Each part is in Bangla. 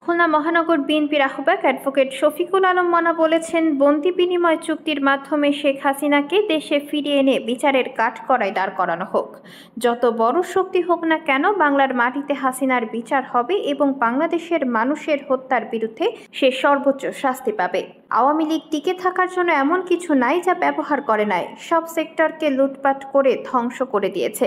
খুলনা মহানগর বিএনপির আহ্বায়ক অ্যাডভোকেট শফিকুল আলম মনা বলেছেন, বন্দি বিনিময় চুক্তির মাধ্যমে শেখ হাসিনাকে দেশে ফিরিয়ে এনে বিচারের কাঠগড়ায় দাঁড় করানো হোক। যত বড় শক্তি হোক না কেন, বাংলার মাটিতে হাসিনার বিচার হবে এবং বাংলাদেশের মানুষের হত্যার বিরুদ্ধে সে সর্বোচ্চ শাস্তি পাবে। আওয়ামী লীগ টিকে থাকার জন্য এমন কিছু নাই যা ব্যবহার করে নাই। সব সেক্টরকে লুটপাট করে ধ্বংস করে দিয়েছে।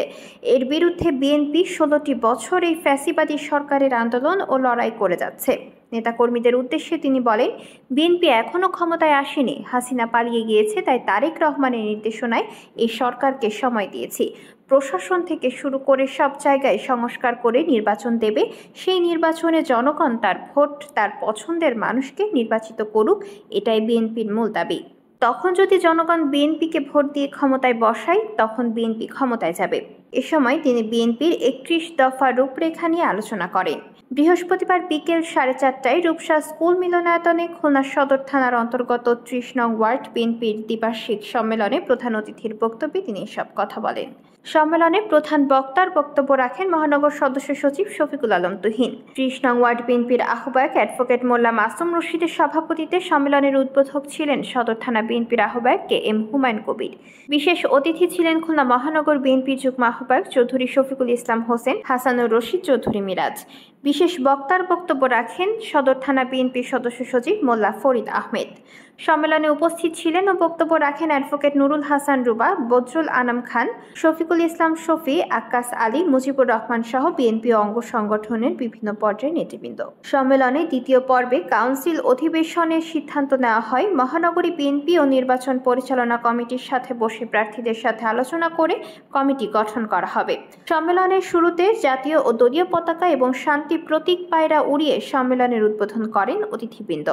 এর বিরুদ্ধে বিএনপি 16টি বছর এই ফ্যাসিবাদী সরকারের আন্দোলন ও লড়াই করে যাচ্ছে। নেতাকর্মীদের উদ্দেশ্যে তিনি বলেন, বিএনপি এখনও ক্ষমতায় আসেনি, হাসিনা পালিয়ে গিয়েছে, তাই তারেক রহমানের নির্দেশনায় এই সরকারকে সময় দিয়েছি। প্রশাসন থেকে শুরু করে সব জায়গায় সংস্কার করে নির্বাচন দেবে। সেই নির্বাচনে জনগণ তার ভোট তার পছন্দের মানুষকে নির্বাচিত করুক, এটাই বিএনপির মূল দাবি। তখন যদি জনগণ বিএনপিকে ভোট দিয়ে ক্ষমতায় বসায়, তখন বিএনপি ক্ষমতায় যাবে। এ সময় তিনি বিএনপির 31 দফা রূপরেখা নিয়ে আলোচনা করেন। বৃহস্পতিবার বিকেল 4:30টায় রূপসা স্কুল মিলনায়তনে খুলনা সদর থানার অন্তর্গত 30 নং ওয়ার্ড বিএনপির দ্বিবার্ষিক সম্মেলনে প্রধান অতিথির বক্তব্যে তিনি এসব কথা বলেন। সম্মেলনে প্রধান বক্তার বক্তব্য রাখেন মহানগর সদস্য সচিব শফিকুল আলম তুহিন। 30 নং ওয়ার্ড বিএনপির আহ্বায়ক অ্যাডভোকেট মোল্লা মাসুম রশিদের সভাপতিত্বে সম্মেলনের উদ্বোধক ছিলেন সদর থানা বিএনপির আহ্বায়ক KM হুমায়ুন কবির। বিশেষ অতিথি ছিলেন খুলনা মহানগর বিএনপির যুগ্ম আহ্বায়ক চৌধুরী শফিকুল ইসলাম হোসেন, হাসানুর রশিদ চৌধুরী মিরাজ। বিশেষ বক্তার বক্তব্য রাখেন সদর থানা বিএনপির সদস্য সচিব মোল্লা ফরিদ আহমেদ। সম্মেলনে উপস্থিত ছিলেন ও বক্তব্য রাখেন অ্যাডভোকেট নুরুল হাসান রুবা, বদরুল আনাম খান, শফিকুল ইসলাম শফি, আক্কাস আলী, মুজিবুর রহমান সহ বিএনপি অঙ্গ সংগঠনের বিভিন্ন পর্যায়ের নেতৃবৃন্দ। সম্মেলনে দ্বিতীয় পর্বে কাউন্সিল অধিবেশনের সিদ্ধান্ত নেওয়া হয় মহানগরী বিএনপি ও নির্বাচন পরিচালনা কমিটির সাথে বসে প্রার্থীদের সাথে আলোচনা করে কমিটি গঠন করা হবে। সম্মেলনের শুরুতে জাতীয় ও দলীয় পতাকা এবং শান্তি প্রতীক পায়রা উড়িয়ে সম্মেলনের উদ্বোধন করেন অতিথিবৃন্দ।